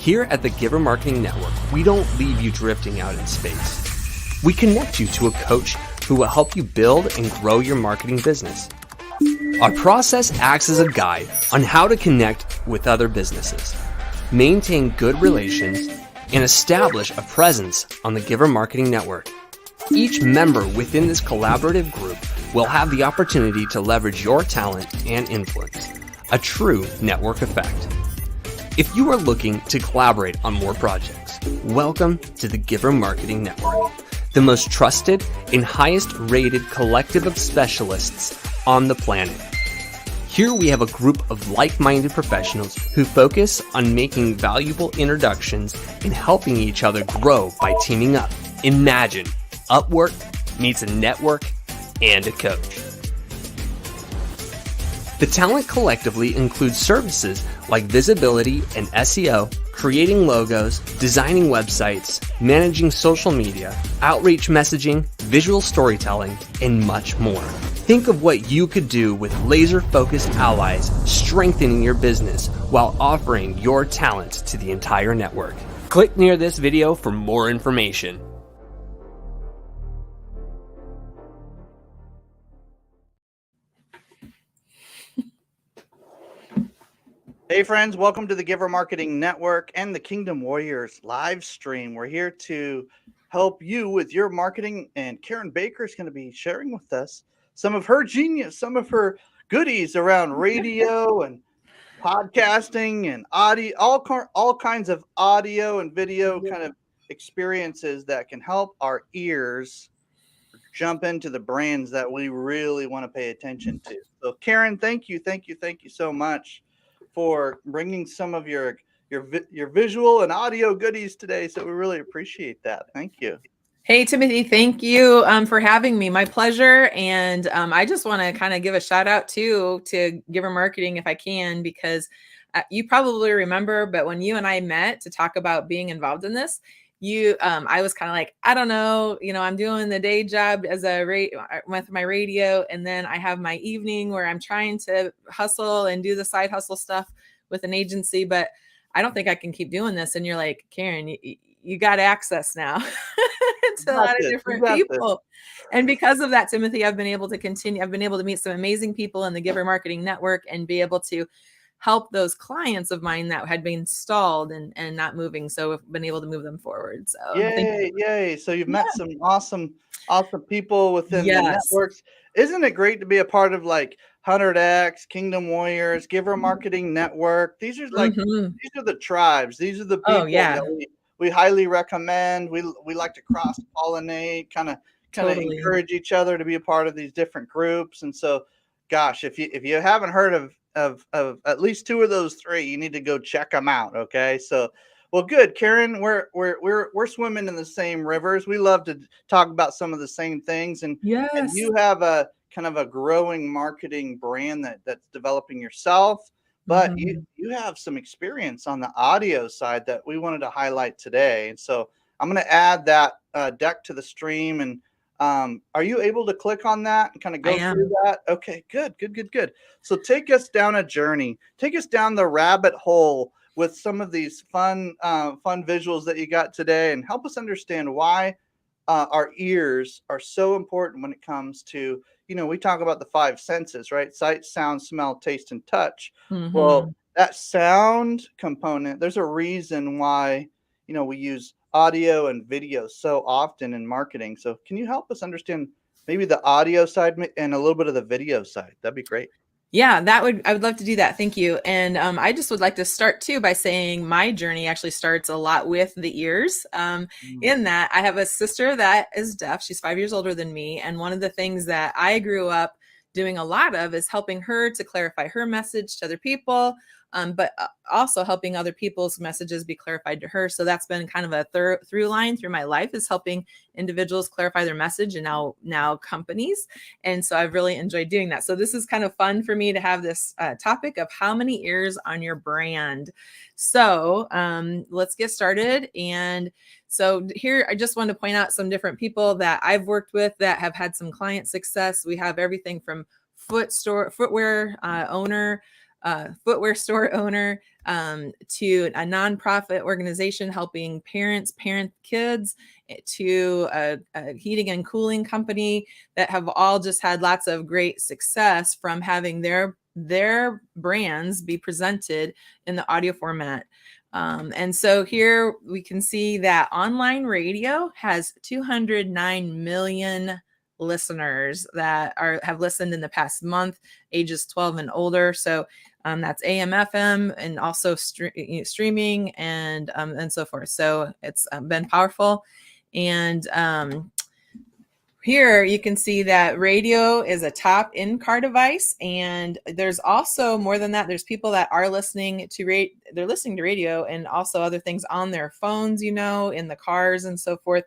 Here at the Giver Marketing Network, we don't leave you drifting out in space. We connect you to a coach who will help you build and grow your marketing business. Our process acts as a guide on how to connect with other businesses, maintain good relations, and establish a presence on the Giver Marketing Network. Each member within this collaborative group will have the opportunity to leverage your talent and influence, a true network effect. If you are looking to collaborate on more projects, welcome to the Giver Marketing Network, the most trusted and highest rated collective of specialists on the planet. Here we have a group of like-minded professionals who focus on making valuable introductions and helping each other grow by teaming up. Imagine Upwork meets a network and a coach. The talent collectively includes services like visibility and SEO, creating logos, designing websites, managing social media, outreach messaging, visual storytelling, and much more. Think of what you could do with laser-focused allies, strengthening your business while offering your talent to the entire network. Click near this video for more information. Hey friends, welcome to the Giver Marketing Network and the Kingdom Warriors live stream. We're here to help you with your marketing, and Karin Baker is going to be sharing with us some of her genius, some of her goodies around radio and podcasting and audio, all kinds of audio and video kind of experiences that can help our ears jump into the brands that we really want to pay attention to. So Karin, thank you so much for bringing some of your visual and audio goodies today. So we really appreciate that. Thank you. Hey, Timothy, thank you for having me. My pleasure. And I just want to kind of give a shout out to Giver Marketing if I can, because you probably remember, but when you and I met to talk about being involved in this, I was kind of like, I don't know, I'm doing the day job as with my radio. And then I have my evening where I'm trying to hustle and do the side hustle stuff with an agency, but I don't think I can keep doing this. And you're like, Karin, you got access now to a lot of different people. And because of that, Timothy, I've been able to meet some amazing people in the Giver Marketing Network and be able to help those clients of mine that had been stalled and not moving. So we've been able to move them forward. So yay. So you've met some awesome people within the networks. Isn't it great to be a part of like 100X, Kingdom Warriors, Giver Marketing Network? These are like, these are the tribes. These are the people that we highly recommend. We like to cross-pollinate, kind of encourage each other to be a part of these different groups. And so, gosh, if you haven't heard of at least two of those three, you need to go check them out. Okay. So, well, good. Karin, we're swimming in the same rivers. We love to talk about some of the same things. And you have a kind of a growing marketing brand that's developing yourself, but you have some experience on the audio side that we wanted to highlight today. And so I'm going to add that deck to the stream. And are you able to click on that and kind of go through that? Okay, good. So take us down a journey. Take us down the rabbit hole with some of these fun visuals that you got today, and help us understand why our ears are so important when it comes to, we talk about the 5 senses, right? Sight, sound, smell, taste, and touch. Well, that sound component, there's a reason why, we use audio and video so often in marketing. So can you help us understand maybe the audio side and a little bit of the video side? That'd be great. Yeah, I would love to do that. Thank you. And I just would like to start too by saying my journey actually starts a lot with the ears. In that I have a sister that is deaf. She's 5 years older than me. And one of the things that I grew up doing a lot of is helping her to clarify her message to other people, but also helping other people's messages be clarified to her. So that's been kind of a through line through my life, is helping individuals clarify their message, and now companies. And so I've really enjoyed doing that. So this is kind of fun for me to have this topic of how many ears on your brand. So let's get started. And so here, I just want to point out some different people that I've worked with that have had some client success. We have everything from footwear owner, footwear store owner, to a nonprofit organization helping parents parent kids, to a heating and cooling company that have all just had lots of great success from having their brands be presented in the audio format. And so here we can see that online radio has 209 million listeners that have listened in the past month, ages 12 and older. So that's AM, FM, and also streaming and so forth. So it's been powerful. And here you can see that radio is a top in-car device, and there's also more than that. There's people that are listening to they're listening to radio and also other things on their phones, in the cars and so forth.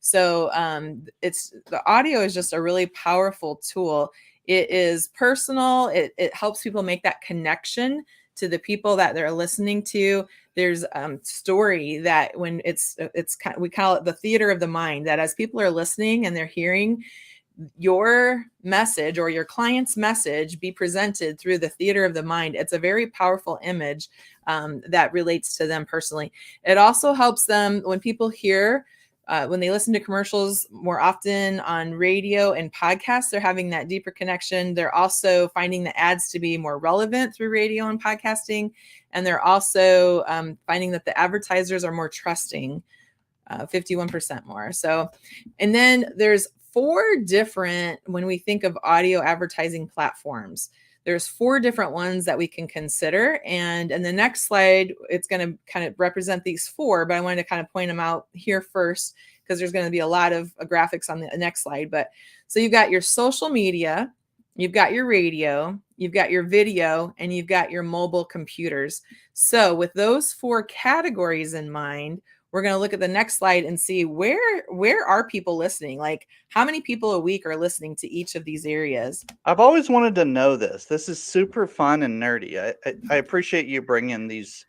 So the audio is just a really powerful tool. It is personal. It helps people make that connection to the people that they're listening to. There's story that when we call it the theater of the mind, that as people are listening and they're hearing your message or your client's message be presented through the theater of the mind, it's a very powerful image that relates to them personally. It also helps them when people hear when they listen to commercials more often on radio and podcasts, they're having that deeper connection. They're also finding the ads to be more relevant through radio and podcasting. And they're also finding that the advertisers are more trusting, 51% more. So, and then there's 4 different, when we think of audio advertising platforms, there's 4 different ones that we can consider. And in the next slide, it's going to kind of represent these 4, but I wanted to kind of point them out here first because there's going to be a lot of graphics on the next slide. But so you've got your social media, you've got your radio, you've got your video, and you've got your mobile computers. So with those 4 categories in mind, we're going to look at the next slide and see where are people listening? Like how many people a week are listening to each of these areas? I've always wanted to know this. This is super fun and nerdy. I appreciate you bringing these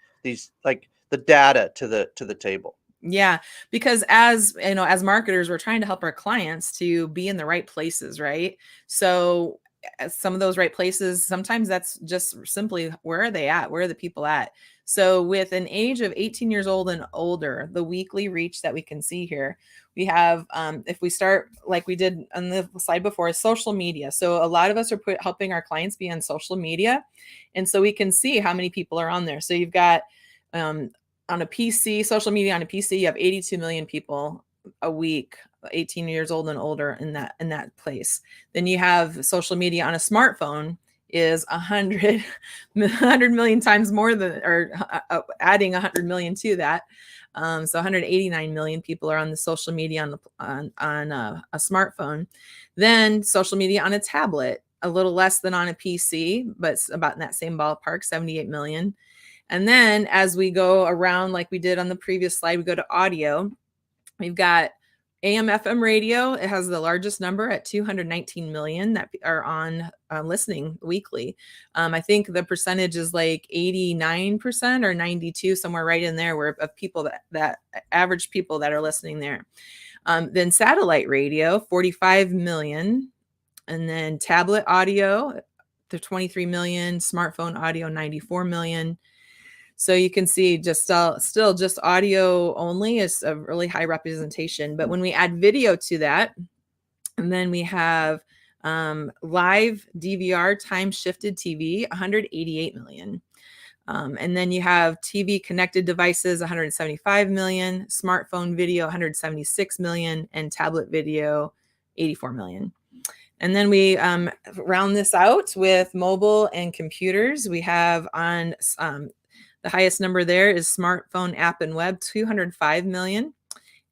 like the data to the table. Yeah, because as marketers, we're trying to help our clients to be in the right places, right? So some of those right places, sometimes that's just simply where are they at? Where are the people at? So with an age of 18 years old and older, the weekly reach that we can see here, we have, if we start like we did on the slide before, is social media. So a lot of us are helping our clients be on social media. And so we can see how many people are on there. So you've got on a PC, social media on a PC, you have 82 million people a week, 18 years old and older in that place. Then you have social media on a smartphone is 100 million times more than, or adding 100 million to that. So 189 million people are on the social media on a smartphone. Then social media on a tablet, a little less than on a PC, but about in that same ballpark, 78 million. And then as we go around, like we did on the previous slide, we go to audio. We've got AM, FM radio. It has the largest number at 219 million that are on listening weekly. I think the percentage is like 89% or 92, somewhere right in there, of people that average people that are listening there. Then satellite radio, 45 million. And then tablet audio, the 23 million. Smartphone audio, 94 million. So you can see just still just audio only is a really high representation. But when we add video to that, and then we have live DVR time shifted TV, 188 million. And then you have TV connected devices, 175 million, smartphone video, 176 million, and tablet video, 84 million. And then we round this out with mobile and computers. We have on the highest number there is smartphone app and web, 205 million.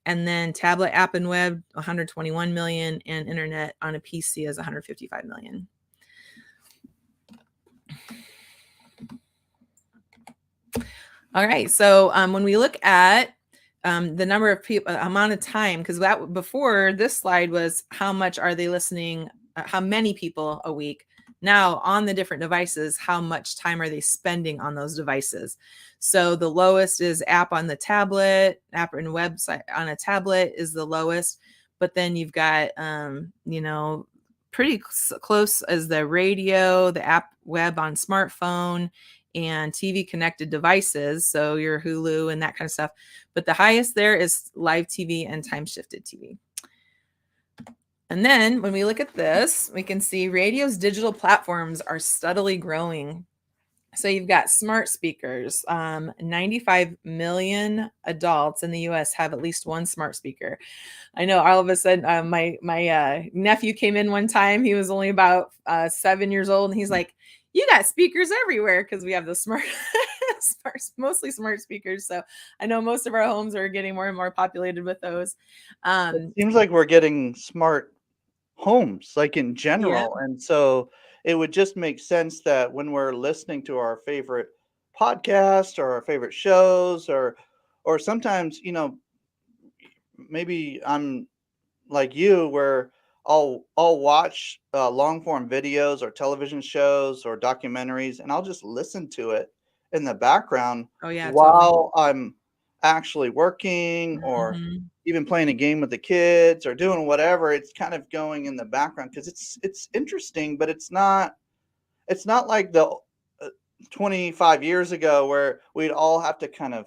And then tablet app and web, 121 million. And internet on a PC is 155 million. All right. So when we look at the number of people, amount of time, because that before this slide was how much are they listening, how many people a week. Now on the different devices, how much time are they spending on those devices? So the lowest is app on the tablet, app and website on a tablet is the lowest. But then you've got, pretty close as the radio, the app web on smartphone, and TV connected devices. So your Hulu and that kind of stuff. But the highest there is live TV and time shifted TV. And then when we look at this, we can see radio's digital platforms are steadily growing. So you've got smart speakers. 95 million adults in the US have at least one smart speaker. I know all of a sudden, my nephew came in one time. He was only about 7 years old, and he's like, "You got speakers everywhere," because we have the mostly smart speakers. So I know most of our homes are getting more and more populated with those. It seems like we're getting smart homes, like in general. Yeah. And so it would just make sense that when we're listening to our favorite podcast or our favorite shows, or sometimes, maybe I'm like you, where I'll watch long form videos or television shows or documentaries, and I'll just listen to it in the background Oh yeah, totally. while I'm actually working, or Mhm. even playing a game with the kids or doing whatever. It's kind of going in the background because it's interesting, but it's not like the 25 years ago where we'd all have to kind of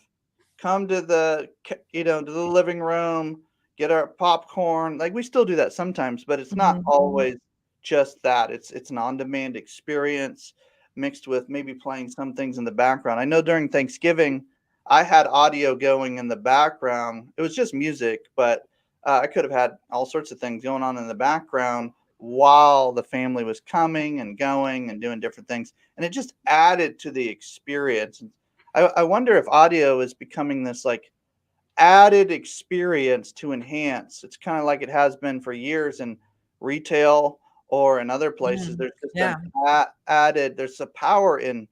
come to to the living room, get our popcorn. Like, we still do that sometimes, but it's not Mhm. always just that. It's an on-demand experience mixed with maybe playing some things in the background. I know during Thanksgiving, I had audio going in the background. It was just music, but I could have had all sorts of things going on in the background while the family was coming and going and doing different things, and it just added to the experience. I wonder if audio is becoming this like added experience to enhance. It's kind of like it has been for years in retail or in other places. Mm. There's just Yeah. added. There's a power in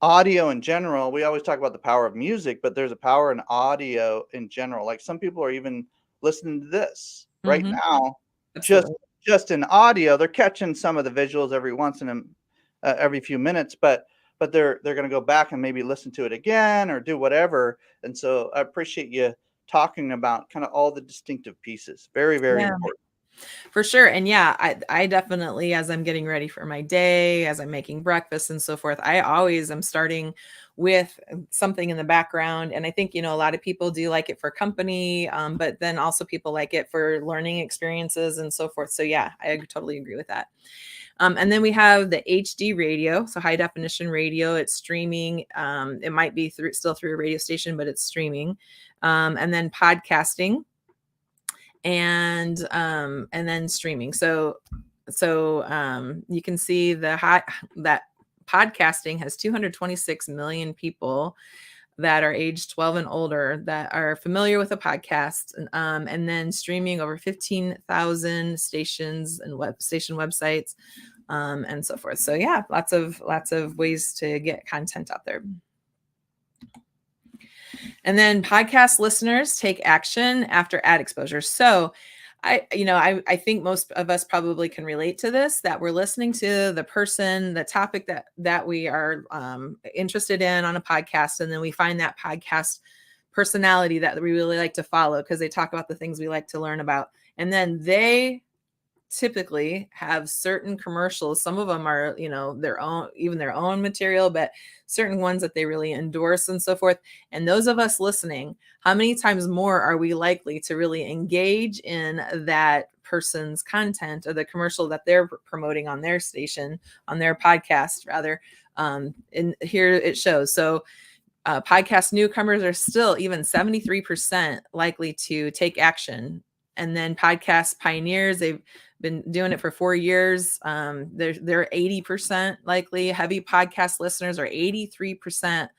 audio in general. We always talk about the power of music, but there's a power in audio in general. Like, some people are even listening to this right Mhm. now, just Absolutely. just in audio. They're catching some of the visuals every few minutes, but they're going to go back and maybe listen to it again or do whatever. And so I appreciate you talking about kind of all the distinctive pieces. Very, very Yeah. important. For sure. And yeah, I definitely, as I'm getting ready for my day, as I'm making breakfast and so forth, I always am starting with something in the background. And I think, a lot of people do like it for company, but then also people like it for learning experiences and so forth. So yeah, I totally agree with that. And then we have the HD radio, so high definition radio. It's streaming. It might be still through a radio station, but it's streaming. And then podcasting, and then streaming. So you can see that podcasting has 226 million people that are age 12 and older that are familiar with a podcast, and then streaming over 15,000 stations and station websites, and so forth. So yeah, lots of ways to get content out there. And then podcast listeners take action after ad exposure. So I think most of us probably can relate to this, that we're listening to the topic that we are interested in on a podcast. And then we find that podcast personality that we really like to follow because they talk about the things we like to learn about. And then they typically have certain commercials. Some of them are, their own material, but certain ones that they really endorse and so forth. And those of us listening, how many times more are we likely to really engage in that person's content or the commercial that they're promoting on their station, on their podcast rather? And here it shows. So podcast newcomers are still even 73% likely to take action. And then podcast pioneers, they've been doing it for 4 years. They're 80% likely. Heavy podcast listeners are 83%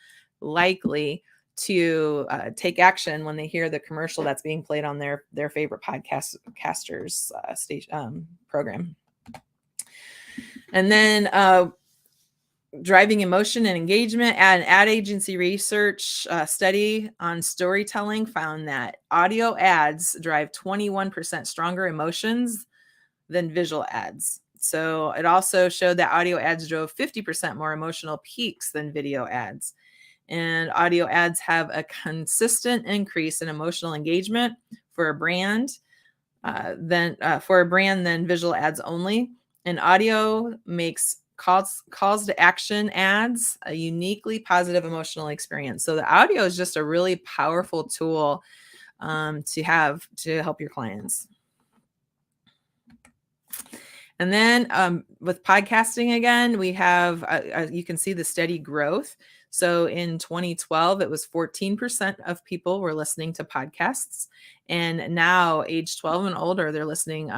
likely to take action when they hear the commercial that's being played on their favorite podcasters station program. And then driving emotion and engagement. An ad agency research study on storytelling found that audio ads drive 21% stronger emotions than visual ads. So it also showed that audio ads drove 50% more emotional peaks than video ads. And audio ads have a consistent increase in emotional engagement for a brand. then for a brand, then visual ads only. And audio makes calls to action ads a uniquely positive emotional experience. So the audio is just a really powerful tool to have to help your clients. And then with podcasting, again, we have, you can see the steady growth. So in 2012, it was 14% of people were listening to podcasts. And now age 12 and older, they're listening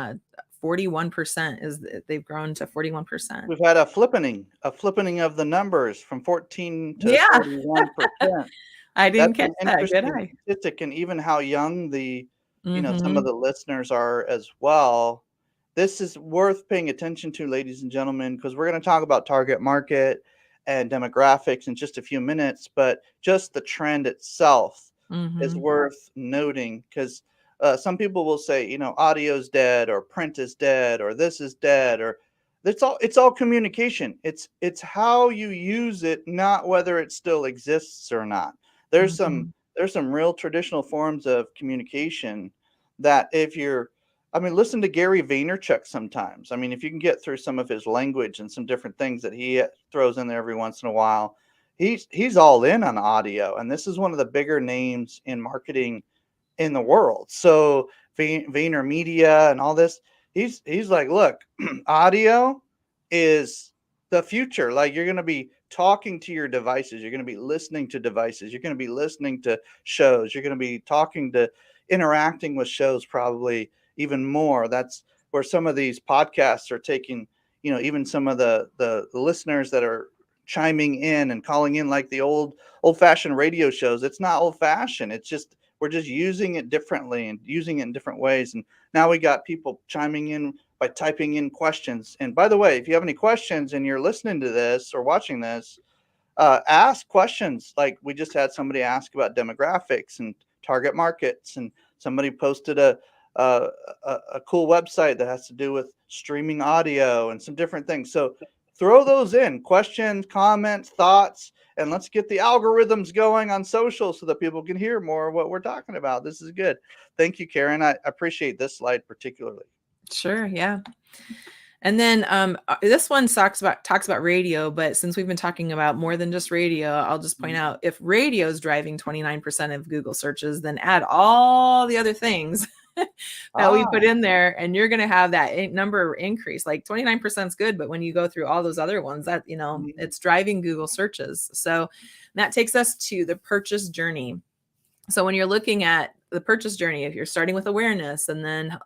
41% they've grown to 41%. We've had a flippening of the numbers from 14 to 41%. I didn't catch that. Good eye. Statistic, and even how young the some of the listeners are as well. This is worth paying attention to, ladies and gentlemen, because we're going to talk about target market and demographics in just a few minutes, but just the trend itself is worth noting, because some people will say, audio's dead, or print is dead, or this is dead, or it's all communication. It's how you use it, not whether it still exists or not. There's some real traditional forms of communication that listen to Gary Vaynerchuk sometimes. If you can get through some of his language and some different things that he throws in there every once in a while, he's all in on audio. And this is one of the bigger names in marketing in the world. So Vayner Media and all this, he's like, look, audio is the future. Like, you're going to be talking to your devices. You're going to be listening to devices. You're going to be listening to shows. You're going to be interacting with shows probably even more. That's where some of these podcasts are taking, even some of the listeners that are chiming in and calling in, like the old-fashioned radio shows. It's not old-fashioned. It's just, we're just using it differently and using it in different ways. And now we got people chiming in by typing in questions. And by the way, if you have any questions and you're listening to this or watching this, ask questions. Like we just had somebody ask about demographics and target markets, and somebody posted a cool website that has to do with streaming audio and some different things. So throw those in, questions, comments, thoughts, and let's get the algorithms going on social so that people can hear more of what we're talking about. This is good. Thank you, Karin. I appreciate this slide particularly. Sure. Yeah. And then this one talks about radio, but since we've been talking about more than just radio, I'll just point out, if radio is driving 29% of Google searches, then add all the other things that we put in there, and you're going to have that number increase. Like 29% is good, but when you go through all those other ones, that it's driving Google searches. So that takes us to the purchase journey. So when you're looking at the purchase journey, if you're starting with awareness, and then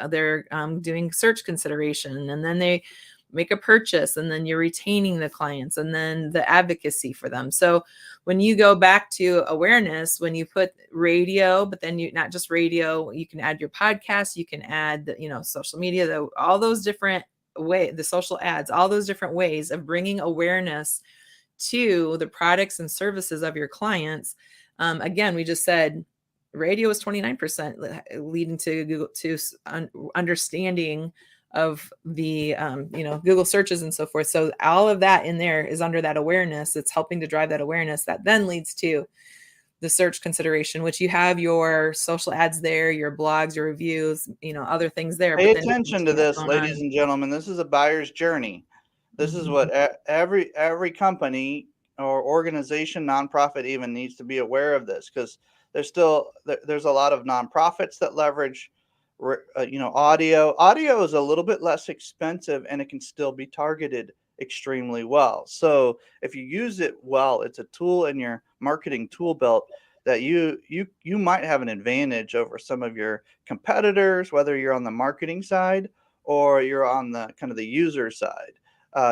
they're doing search consideration, and then they make a purchase, and then you're retaining the clients, and then the advocacy for them. So when you go back to awareness, when you put radio, but then not just radio, you can add your podcast, you can add the, social media, all those different ways, the social ads, all those different ways of bringing awareness to the products and services of your clients. Again, we just said radio is 29%, leading to Google to understanding of the Google searches and so forth. So all of that in there is under that awareness. It's helping to drive that awareness that then leads to the search consideration, which you have your social ads there, your blogs, your reviews, other things there. Pay attention to this, ladies and gentlemen. This is a buyer's journey. This is what every company or organization, nonprofit even, needs to be aware of this, because there's a lot of nonprofits that leverage audio. Audio is a little bit less expensive, and it can still be targeted extremely well. So if you use it well, it's a tool in your marketing tool belt that you might have an advantage over some of your competitors, whether you're on the marketing side or you're on the kind of the user side.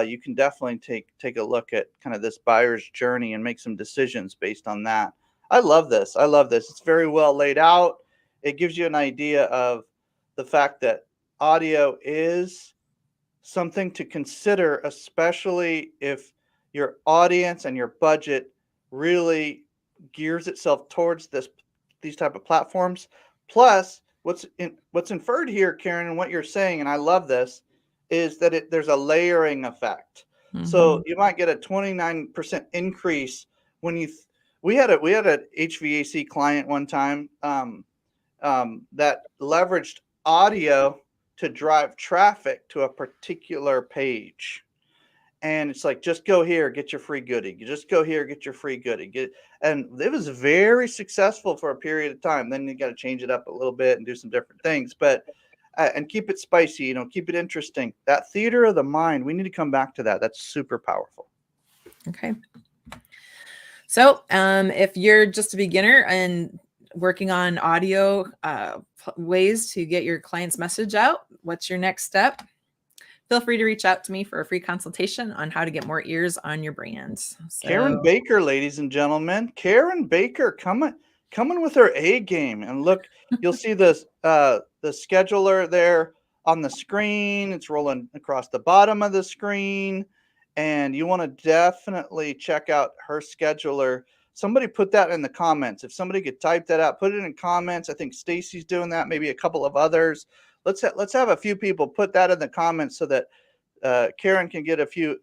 You can definitely take a look at kind of this buyer's journey and make some decisions based on that. I love this. It's very well laid out. It gives you an idea of the fact that audio is something to consider, especially if your audience and your budget really gears itself towards these type of platforms. Plus, what's inferred here, Karin, and what you're saying, and I love this, is that there's a layering effect. So you might get a 29% increase when we had a HVAC client one time that leveraged audio to drive traffic to a particular page. And it's like, just go here, get your free goodie. You just go here, get your free goodie. And it was very successful for a period of time. Then you got to change it up a little bit and do some different things, but and keep it spicy, keep it interesting. That theater of the mind, we need to come back to that. That's super powerful. Okay. So if you're just a beginner and working on audio ways to get your client's message out, what's your next step? Feel free to reach out to me for a free consultation on how to get more ears on your brand. So, Karin Baker, ladies and gentlemen. Karin Baker coming with her A game. And look, you'll see this the scheduler there on the screen. It's rolling across the bottom of the screen. And you want to definitely check out her scheduler. Somebody put that in the comments. If somebody could type that out, put it in comments. I think Stacy's doing that, maybe a couple of others. Let's have a few people put that in the comments so that Karin can get a few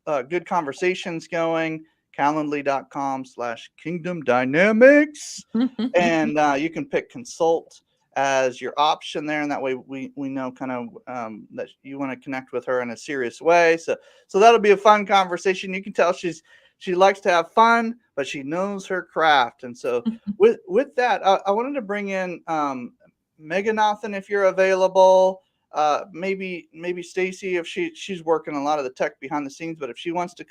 good conversations going. Calendly.com/Kingdom Dynamics. And you can pick consult as your option there. And that way we know kind of that you want to connect with her in a serious way. So that'll be a fun conversation. You can tell she likes to have fun, but she knows her craft. And so with that, I wanted to bring in Meganathan, if you're available. Maybe Stacy, if she's working a lot of the tech behind the scenes, but if she wants to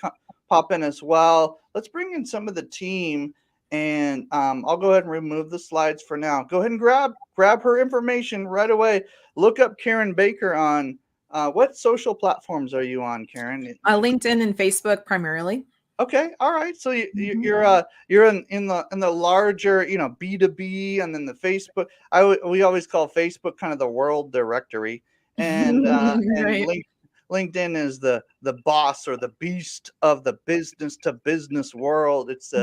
pop in as well, let's bring in some of the team. And I'll go ahead and remove the slides for now. Go ahead and grab her information right away. Look up Karin Baker on what social platforms are you on, Karin? LinkedIn and Facebook primarily. Okay, all right. So you're in the larger B2B, and then the Facebook. We always call Facebook kind of the world directory, and right. LinkedIn is the boss or the beast of the business to business world. It's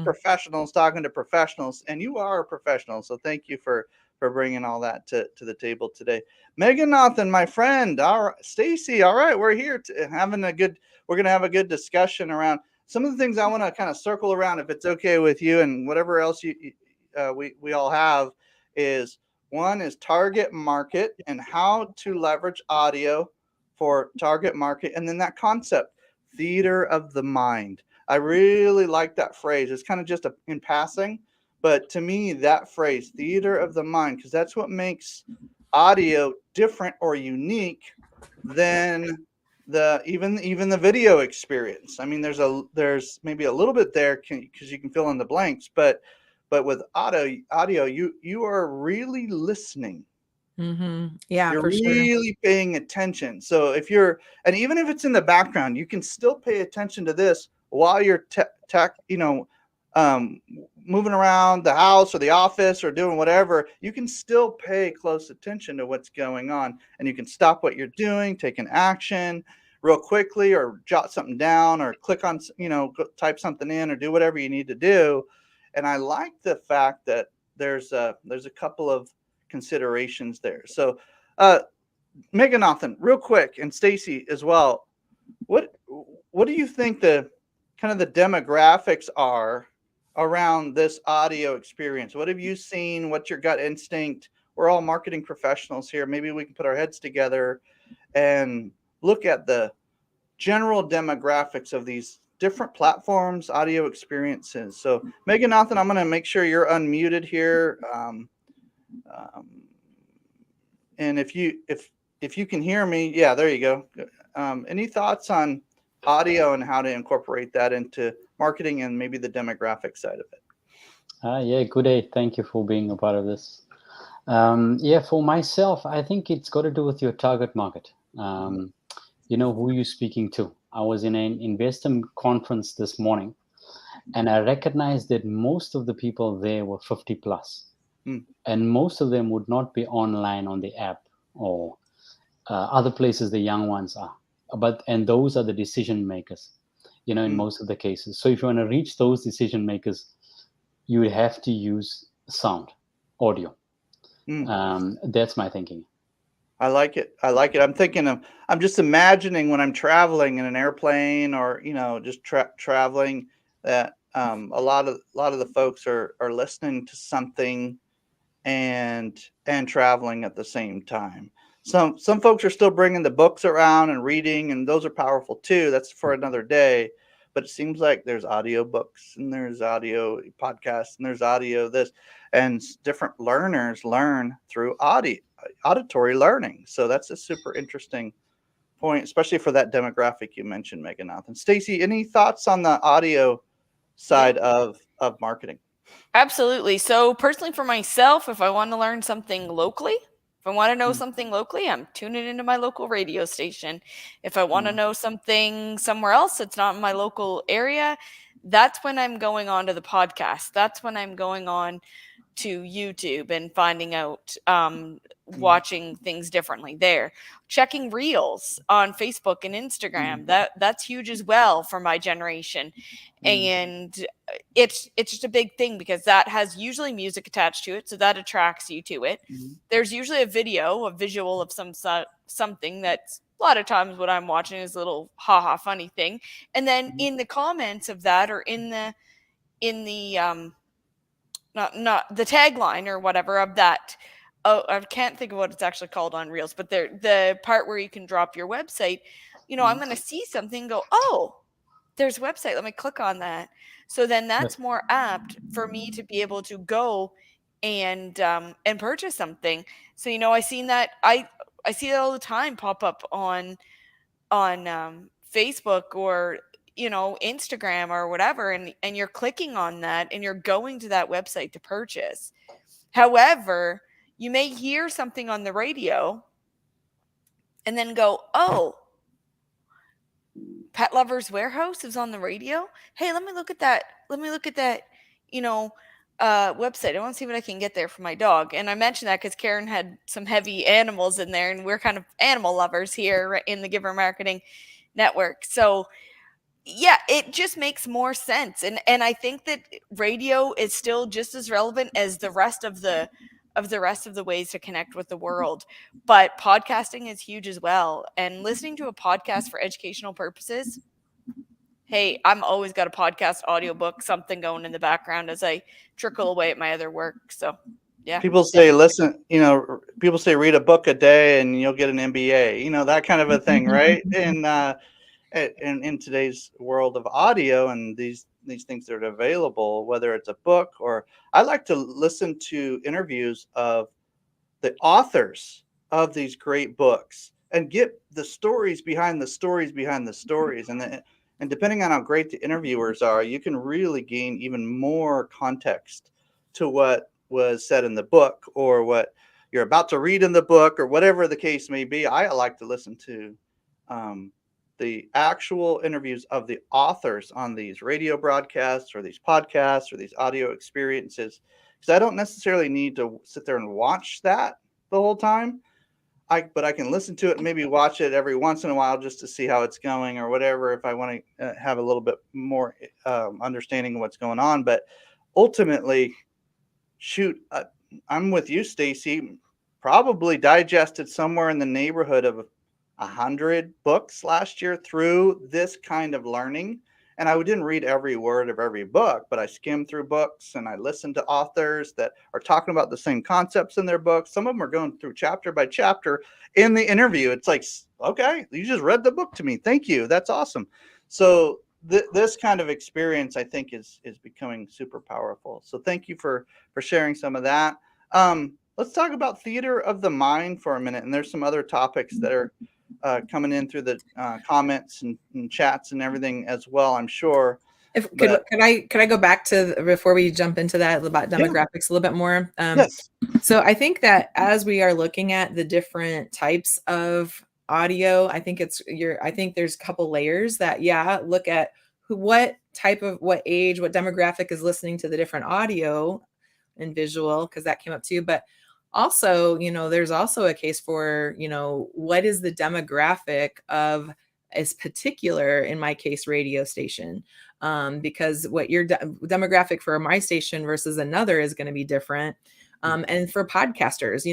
professionals talking to professionals, and you are a professional. So thank you for bringing all that to the table today. Meganathan, my friend. All right, Stacy. All right, we're here we're going to have a good discussion around some of the things I want to kind of circle around, if it's okay with you, and whatever else we all have is, one is target market and how to leverage audio for target market. And then that concept, theater of the mind. I really like that phrase. It's kind of just in passing, but to me, that phrase, theater of the mind, because that's what makes audio different or unique than even the video experience. I mean, there's maybe a little bit there because you can fill in the blanks, but with audio, you are really listening. Yeah, you're for really paying attention. So even if it's in the background, you can still pay attention to this while you're moving around the house or the office or doing whatever. You can still pay close attention to what's going on, and you can stop what you're doing, take an action real quickly, or jot something down, or click on, type something in, or do whatever you need to do. And I like the fact that there's a couple of considerations there. So Meganathan, real quick, and Stacy as well, what do you think the kind of the demographics are around this audio experience? What have you seen? What's your gut instinct? We're all marketing professionals here. Maybe we can put our heads together and look at the general demographics of these different platforms, audio experiences. So Meganathan, I'm going to make sure you're unmuted here. And if you can hear me, yeah, there you go. Any thoughts on audio and how to incorporate that into marketing and maybe the demographic side of it? Yeah, good day. Thank you for being a part of this. For myself, I think it's got to do with your target market. Who you're speaking to. I was in an investor conference this morning, and I recognized that most of the people there were 50 plus. And most of them would not be online on the app or other places the young ones are. And those are the decision makers, in most of the cases. So if you want to reach those decision makers, you would have to use sound, audio. That's my thinking. I like it. I'm just imagining when I'm traveling in an airplane or, just traveling, that a lot of the folks are listening to something and traveling at the same time. Some folks are still bringing the books around and reading, and those are powerful too. That's for another day. But it seems like there's audio books and there's audio podcasts and there's audio this, and different learners learn through auditory learning. So that's a super interesting point, especially for that demographic you mentioned, Meganath. And Stacy, any thoughts on the audio side of marketing? Absolutely. So personally for myself, if I want to learn something locally, if I want to know something locally, I'm tuning into my local radio station. If I want to know something somewhere else that's not in my local area, that's when I'm going on to the podcast. That's when I'm going on to YouTube and finding out, watching things differently there. Checking reels on Facebook and Instagram. That's huge as well for my generation. And it's just a big thing because that has usually music attached to it, so that attracts you to it. There's usually a visual of something that's a lot of times what I'm watching is a little funny thing. And then in the comments of that, or in the not the tagline or whatever of that. Oh, I can't think of what it's actually called on Reels, but the part where you can drop your website, I'm going to see something, go, oh, there's a website. Let me click on that. So then that's more apt for me to be able to go and purchase something. So, I seen that. I see it all the time pop up on Facebook or Instagram or whatever, and you're clicking on that and you're going to that website to purchase. However, you may hear something on the radio and then go, oh, Pet Lovers Warehouse is on the radio. Hey, let me look at that. Website. I want to see what I can get there for my dog. And I mentioned that because Karin had some heavy animals in there, and we're kind of animal lovers here in the Giver Marketing Network. So yeah, it just makes more sense. And I think that radio is still just as relevant as the rest of the ways to connect with the world. But podcasting is huge as well. And listening to a podcast for educational purposes, hey, I'm always got a podcast, audiobook, something going in the background as I trickle away at my other work. So yeah. People say, people say read a book a day and you'll get an MBA, that kind of a thing, right? And in today's world of audio and these things that are available, whether it's a book or I like to listen to interviews of the authors of these great books and get the stories behind the stories behind the stories. And depending on how great the interviewers are, you can really gain even more context to what was said in the book or what you're about to read in the book or whatever the case may be. I like to listen to the actual interviews of the authors on these radio broadcasts or these podcasts or these audio experiences, because I don't necessarily need to sit there and watch that the whole time. But I can listen to it and maybe watch it every once in a while just to see how it's going or whatever, if I want to have a little bit more understanding of what's going on. But ultimately, I'm with you, Stacy. Probably digested somewhere in the neighborhood of 100 books last year through this kind of learning. And I didn't read every word of every book, but I skimmed through books and I listened to authors that are talking about the same concepts in their books. Some of them are going through chapter by chapter in the interview. It's like, okay, you just read the book to me. Thank you. That's awesome. So this kind of experience, I think, is becoming super powerful. So thank you for sharing some of that. Let's talk about theater of the mind for a minute. And there's some other topics that are coming in through the comments and chats and everything as well, I'm sure. Could I go back to before we jump into that about demographics a little bit more? Yes. So I think that as we are looking at the different types of audio, I think there's a couple layers that look at what age, what demographic is listening to the different audio and visual, because that came up too. But also, there's also a case for, what is the demographic of a particular, in my case, radio station, because what your demographic for my station versus another is going to be different. And for podcasters,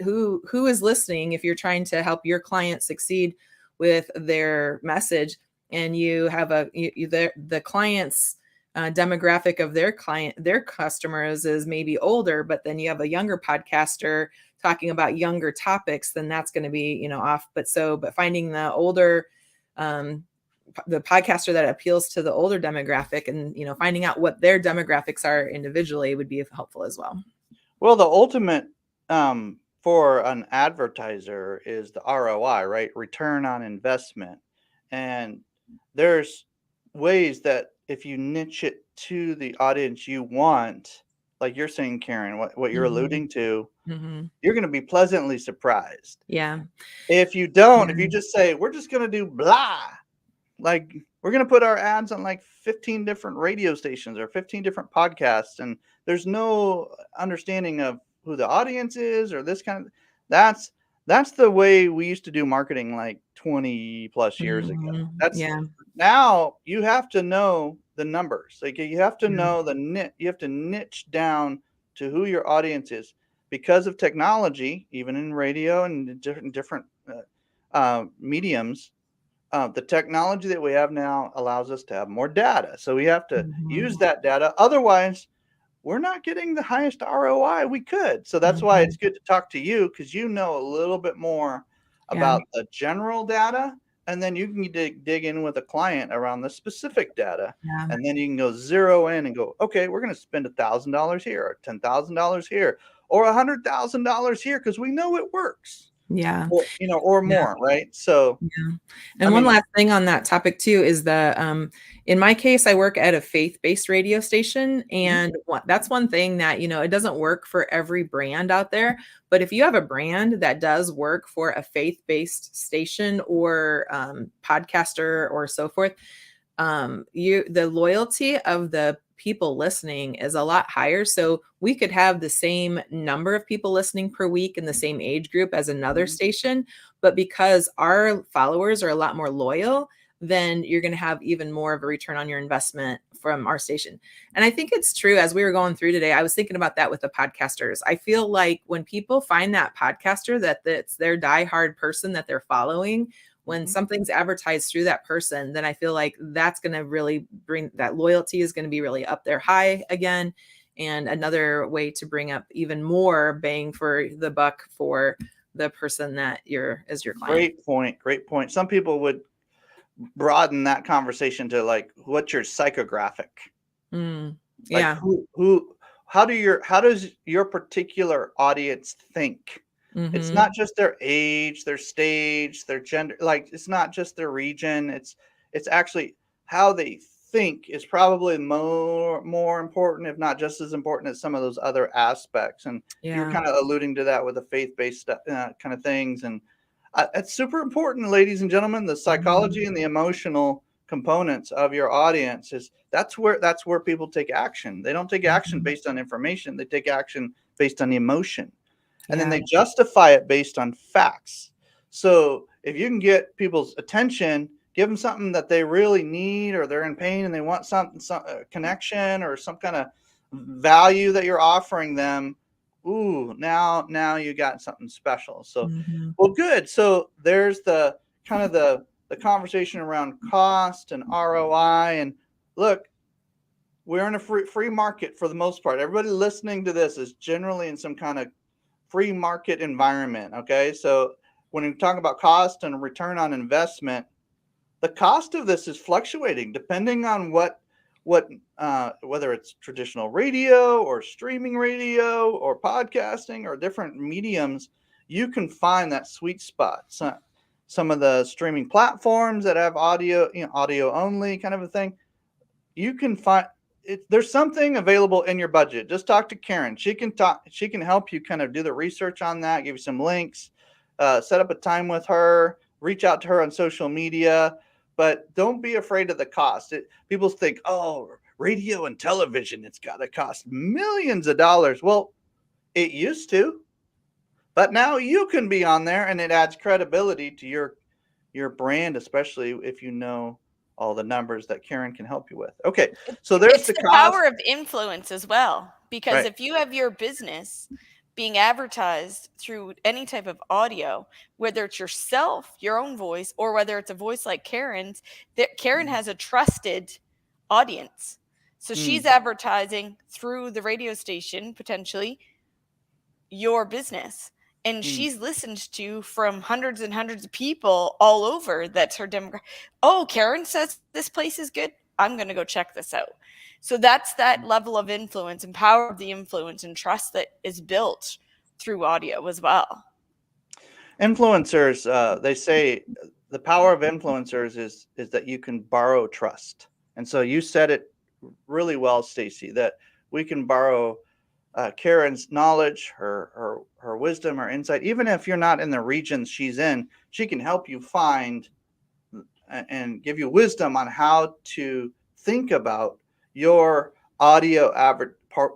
who is listening, if you're trying to help your client succeed with their message and you have the client's demographic of their customers is maybe older, but then you have a younger podcaster talking about younger topics, then that's going to be, off. But finding the older, the podcaster that appeals to the older demographic and, finding out what their demographics are individually would be helpful as well. Well, the ultimate for an advertiser is the ROI, right? Return on investment. And there's ways that if you niche it to the audience you want, like you're saying, Karin, what you're alluding to, you're going to be pleasantly surprised. Yeah. If you don't, if you just say, we're just going to do blah, like we're going to put our ads on like 15 different radio stations or 15 different podcasts, and there's no understanding of who the audience is or this kind of, that's the way we used to do marketing like 20 plus years ago. Now you have to know the numbers. Like you have to know you have to niche down to who your audience is because of technology, even in radio and different mediums. The technology that we have now allows us to have more data. So we have to use that data. Otherwise, we're not getting the highest ROI we could. So that's why it's good to talk to you, because you know a little bit more about the general data. And then you can dig in with a client around the specific data. And then you can go zero in and go, okay, we're going to spend $1,000 here or $10,000 here or $100,000 here because we know it works. Yeah. Or more, right? So, And one last thing on that topic too is in my case, I work at a faith-based radio station, and that's one thing that, it doesn't work for every brand out there. But if you have a brand that does work for a faith-based station or podcaster or so forth, the loyalty of the people listening is a lot higher. So we could have the same number of people listening per week in the same age group as another station, but because our followers are a lot more loyal, then you're going to have even more of a return on your investment from our station. And I think it's true. As we were going through today, I was thinking about that with the podcasters. I feel like when people find that podcaster, that's their diehard person that they're following, when something's advertised through that person, then I feel like that's going to really bring that loyalty is going to be really up there high again. And another way to bring up even more bang for the buck for the person that is your client. Great point. Some people would broaden that conversation to like, what's your psychographic? Yeah. How does your particular audience think? It's not just their age, their stage, their gender. Like it's not just their region. It's actually how they think is probably more important, if not just as important as some of those other aspects. And you're kind of alluding to that with the faith-based kind of things. And it's super important, ladies and gentlemen. The psychology and the emotional components of your audience that's where people take action. They don't take action based on information. They take action based on the emotion. And then they justify it based on facts. So if you can get people's attention, give them something that they really need, or they're in pain and they want some connection or some kind of value that you're offering them. Ooh, now you got something special. So, well, good. So there's the kind of the conversation around cost and ROI. And look, we're in a free market for the most part. Everybody listening to this is generally in some kind of free market environment. Okay. So when we talk about cost and return on investment, the cost of this is fluctuating depending on whether it's traditional radio or streaming radio or podcasting or different mediums. You can find that sweet spot. Some of the streaming platforms that have audio, audio only kind of a thing, you can find there's something available in your budget. Just talk to Karin. She can help you kind of do the research on that, give you some links, set up a time with her, reach out to her on social media, but don't be afraid of the cost. People think, oh, radio and television, it's got to cost millions of dollars. Well, it used to, but now you can be on there, and it adds credibility to your brand, especially if you know all the numbers that Karin can help you with. Okay, so there's the power of influence as well, because if you have your business being advertised through any type of audio, whether it's yourself, your own voice, or whether it's a voice like Karin's, that Karin has a trusted audience. So she's advertising through the radio station, potentially, your business. And she's listened to from hundreds and hundreds of people all over. That's her demographic. Oh, Karin says this place is good. I'm going to go check this out. So that's that level of influence and power of the influence and trust that is built through audio as well. Influencers, they say the power of influencers is that you can borrow trust. And so you said it really well, Stacy, that we can borrow Karin's knowledge, her wisdom, her insight. Even if you're not in the regions she's in, she can help you find and give you wisdom on how to think about your audio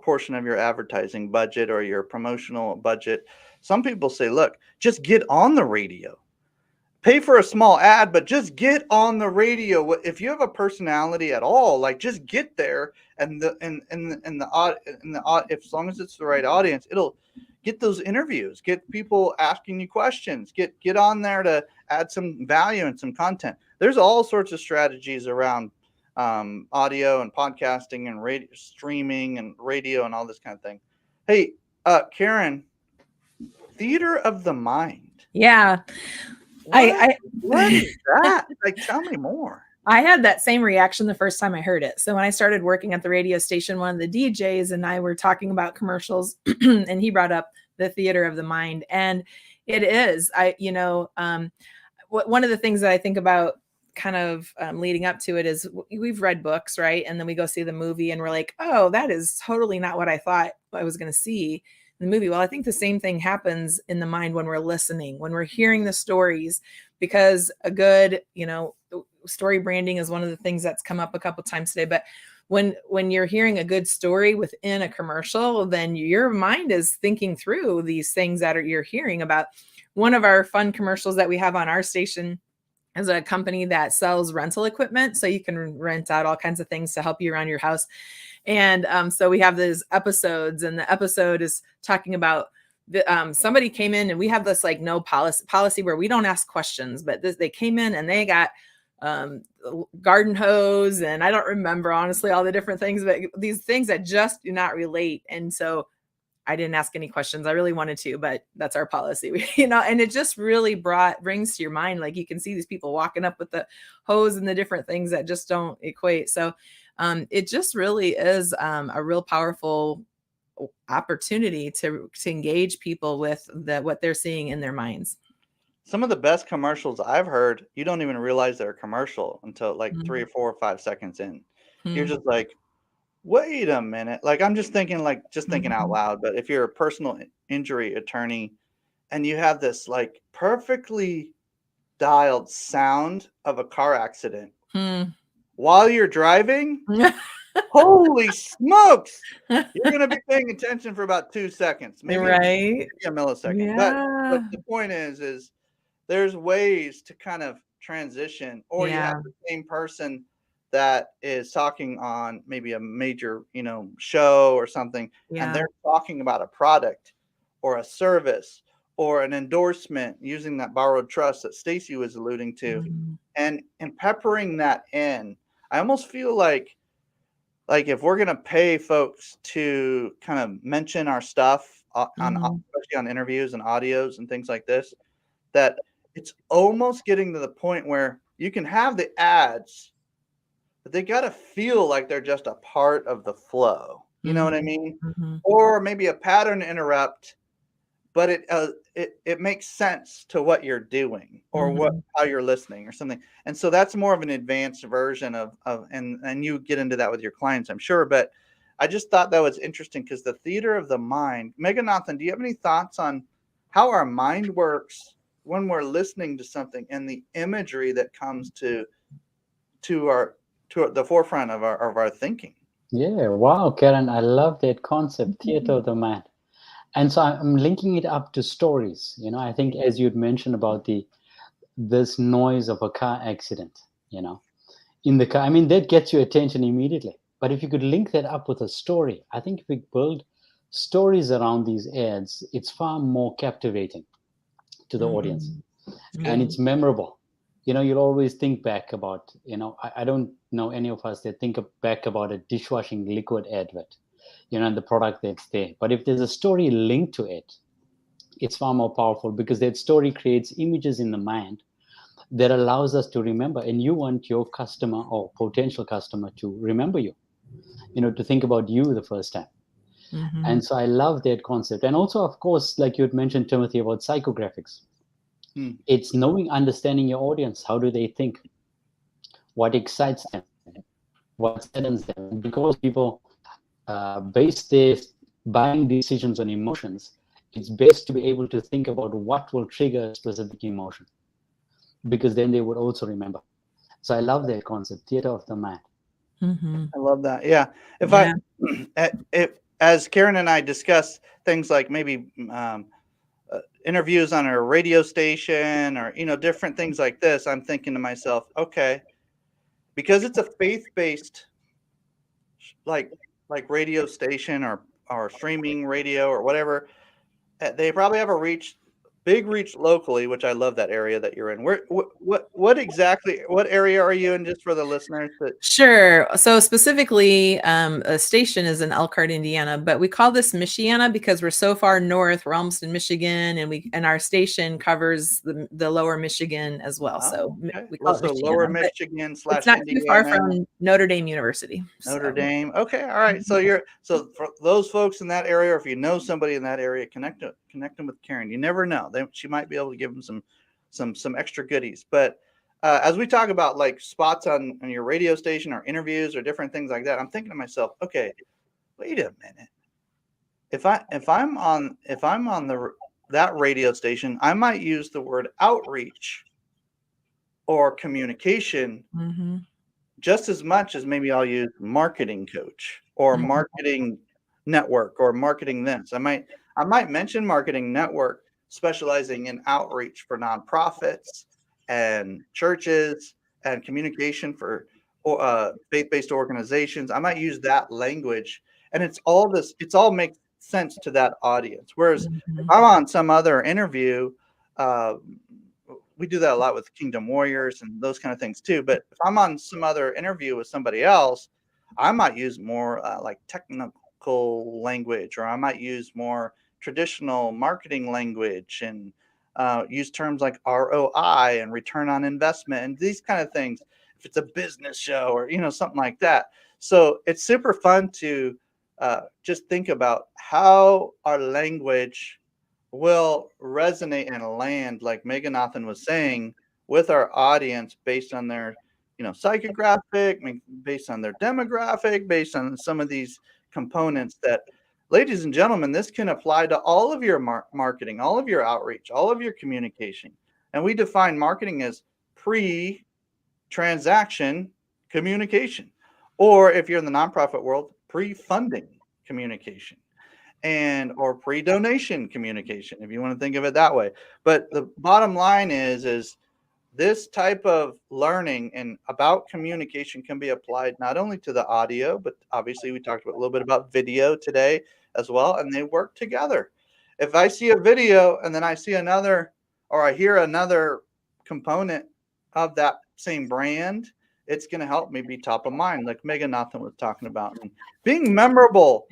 portion of your advertising budget or your promotional budget. Some people say, look, just get on the radio. Pay for a small ad, but just get on the radio. If you have a personality at all, like just get there, and if as long as it's the right audience, it'll get those interviews, get people asking you questions, get on there to add some value and some content. There's all sorts of strategies around audio and podcasting and radio streaming and radio and all this kind of thing. Hey, Karin, theater of the mind. Yeah. What is that? Like, tell me more. I had that same reaction the first time I heard it. So when I started working at the radio station, one of the DJs and I were talking about commercials and he brought up the theater of the mind. And it is, one of the things that I think about kind of leading up to it is we've read books, right? And then we go see the movie and we're like, oh, that is totally not what I thought I was going to see in the movie. Well, I think the same thing happens in the mind when we're listening, when we're hearing the stories, because a good, story branding is one of the things that's come up a couple of times today. But when you're hearing a good story within a commercial, then your mind is thinking through these things that you're hearing about. One of our fun commercials that we have on our station is a company that sells rental equipment. So you can rent out all kinds of things to help you around your house. And so we have these episodes, and the episode is talking about somebody came in, and we have this like no policy where we don't ask questions, but they came in and they got garden hose, and I don't remember honestly all the different things, but these things that just do not relate. And so I didn't ask any questions. I really wanted to, but that's our policy, and it just really brings to your mind, like you can see these people walking up with the hose and the different things that just don't equate. So it just really is a real powerful opportunity to engage people with what they're seeing in their minds. Some of the best commercials I've heard, you don't even realize they're a commercial until like 3 or 4 or 5 seconds in. You're just like, wait a minute. Like, I'm just thinking out loud. But if you're a personal injury attorney and you have this like perfectly dialed sound of a car accident while you're driving, holy smokes, you're going to be paying attention for about 2 seconds, maybe a millisecond. Yeah. But the point is there's ways to kind of transition, or you have the same person that is talking on maybe a major, show or something, and they're talking about a product or a service or an endorsement using that borrowed trust that Stacy was alluding to, and peppering that in. I almost feel like if we're going to pay folks to kind of mention our stuff especially on interviews and audios and things like this, that it's almost getting to the point where you can have the ads, but they got to feel like they're just a part of the flow. You know what I mean? Or maybe a pattern interrupt, but it makes sense to what you're doing or how you're listening or something. And so that's more of an advanced version of and you get into that with your clients, I'm sure. But I just thought that was interesting because the theater of the mind. Meghanathan, do you have any thoughts on how our mind works when we're listening to something and the imagery that comes to the forefront of our thinking? Yeah, wow, Karin, I love that concept, theater of the mind. And so I'm linking it up to stories. I think as you'd mentioned about this noise of a car accident, in the car, that gets your attention immediately. But if you could link that up with a story, I think if we build stories around these ads, it's far more captivating to the audience, and it's memorable. you'll always think back about, I don't know any of us that think back about a dishwashing liquid advert, and the product that's there. But if there's a story linked to it, it's far more powerful, because that story creates images in the mind that allows us to remember. And you want your customer or potential customer to remember you, to think about you the first time. Mm-hmm. And so I love that concept. And also, of course, like you had mentioned, Timothy, about psychographics. It's understanding your audience. How do they think? What excites them? What saddens them? Because people base their buying decisions on emotions, it's best to be able to think about what will trigger a specific emotion, because then they would also remember. So I love that concept, theater of the mind. Mm-hmm. I love that. Yeah. If as Karin and I discuss things like maybe interviews on a radio station, or different things like this, I'm thinking to myself, okay, because it's a faith-based like radio station or streaming radio or whatever, they probably have a big reach locally, which I love that area that you're in. What exactly, what area are you in, just for the listeners? Sure. So specifically, a station is in Elkhart, Indiana, but we call this Michiana because we're so far north. We're almost in Michigan, and our station covers the lower Michigan as well. So okay. we call it So Michiana, lower Michigan / it's not Indiana. too far from Notre Dame University. Notre Dame. Okay. All right. So for those folks in that area, or if you know somebody in that area, connect them with Karin. You never know. She might be able to give them some extra goodies. But as we talk about like spots on your radio station or interviews or different things like that, I'm thinking to myself, okay, wait a minute. If I'm on that radio station, I might use the word outreach or communication just as much as maybe I'll use marketing coach or marketing network or marketing this. I might mention marketing network, specializing in outreach for nonprofits and churches and communication for faith-based organizations. I might use that language, and it all makes sense to that audience. Whereas if I'm on some other interview, we do that a lot with Kingdom Warriors and those kind of things too. But if I'm on some other interview with somebody else, I might use more like technical language, or I might use more traditional marketing language, and use terms like ROI and return on investment and these kind of things. If it's a business show or something like that. So it's super fun to just think about how our language will resonate and land, like Meghanathan was saying, with our audience based on their, psychographic, based on their demographic, based on some of these components that, ladies and gentlemen, this can apply to all of your marketing, all of your outreach, all of your communication. And we define marketing as pre-transaction communication, or if you're in the nonprofit world, pre-funding communication, or pre-donation communication, if you want to think of it that way. But the bottom line is this type of learning and about communication can be applied not only to the audio, but obviously we talked a little bit about video today as well, and they work together. If I see a video and then I see another, or I hear another component of that same brand, it's going to help me be top of mind, like Meghanathan was talking about. And being memorable,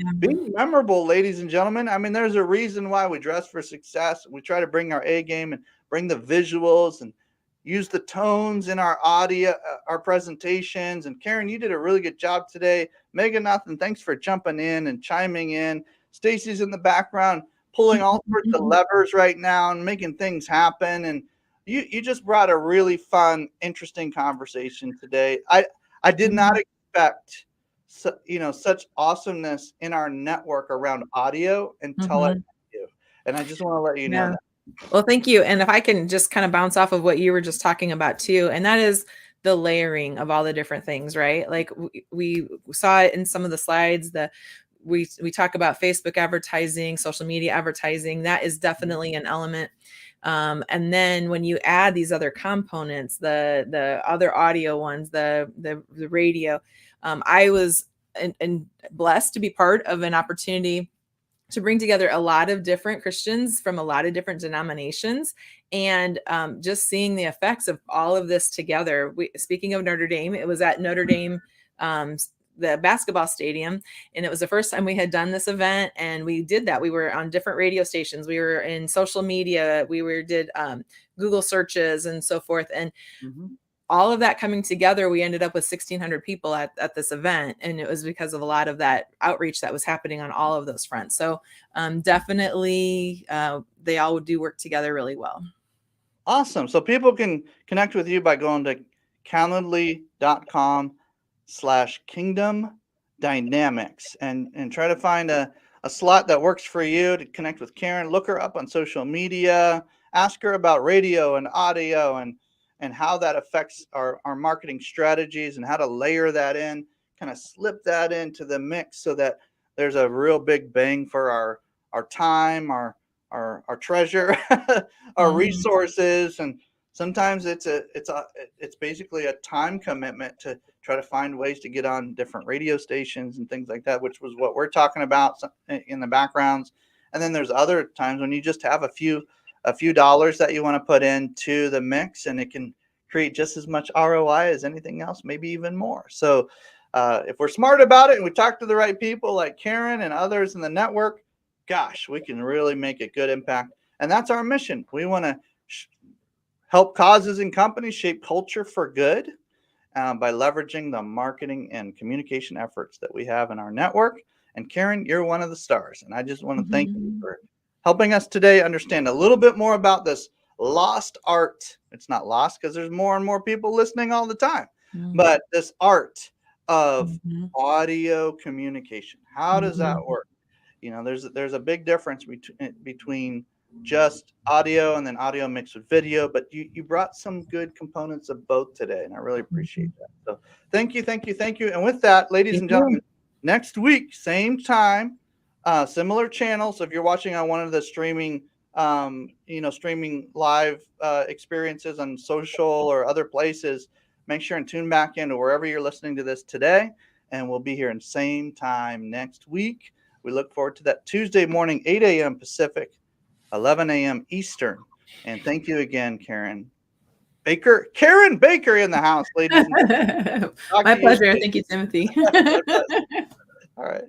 ladies and gentlemen. I mean, there's a reason why we dress for success. We try to bring our A game and bring the visuals and use the tones in our audio, our presentations. And Karin, you did a really good job today. Meghanathan, thanks for jumping in and chiming in. Stacy's in the background, pulling all sorts of levers right now and making things happen. And you just brought a really fun, interesting conversation today. I did not expect such awesomeness in our network around audio until I met you. And I just want to let you know that. Well, thank you. And if I can just kind of bounce off of what you were just talking about too, and that is the layering of all the different things, right? Like we saw it in some of the slides, we talk about Facebook advertising, social media advertising. That is definitely an element. And then when you add these other components, the other audio ones, the radio, I was and blessed to be part of an opportunity to bring together a lot of different Christians from a lot of different denominations And just seeing the effects of all of this together. Speaking of Notre Dame, it was at Notre Dame, the basketball stadium, and it was the first time we had done this event, and we did that. We were on different radio stations, we were in social media, did Google searches and so forth, and all of that coming together, we ended up with 1,600 people at this event, and it was because of a lot of that outreach that was happening on all of those fronts. So definitely they all do work together really well. Awesome. So people can connect with you by going to calendly.com/kingdom dynamics and try to find a slot that works for you to connect with Karin. Look her up on social media, ask her about radio and audio and how that affects our marketing strategies and how to layer that in, kind of slip that into the mix so that there's a real big bang for our time, our treasure, our resources. And sometimes it's basically a time commitment to try to find ways to get on different radio stations and things like that, which was what we're talking about in the backgrounds. And then there's other times when you just have a few dollars that you want to put into the mix, and it can create just as much ROI as anything else, maybe even more. So if we're smart about it and we talk to the right people like Karin and others in the network, gosh, we can really make a good impact. And that's our mission. We want to help causes and companies shape culture for good by leveraging the marketing and communication efforts that we have in our network. And Karin, you're one of the stars. And I just want to thank you for helping us today understand a little bit more about this lost art. It's not lost because there's more and more people listening all the time, but this art of audio communication. How does that work? You know, there's a big difference between just audio and then audio mixed with video, but you brought some good components of both today, and I really appreciate that. So thank you. And with that, ladies and gentlemen, next week, same time, similar channel. So if you're watching on one of the streaming live experiences on social or other places, make sure and tune back into wherever you're listening to this today, and we'll be here in same time next week. We look forward to that Tuesday morning, 8 a.m. Pacific, 11 a.m. Eastern. And thank you again, Karin Baker. Karin Baker in the house, ladies and gentlemen. My pleasure. Thank you, Timothy. All right.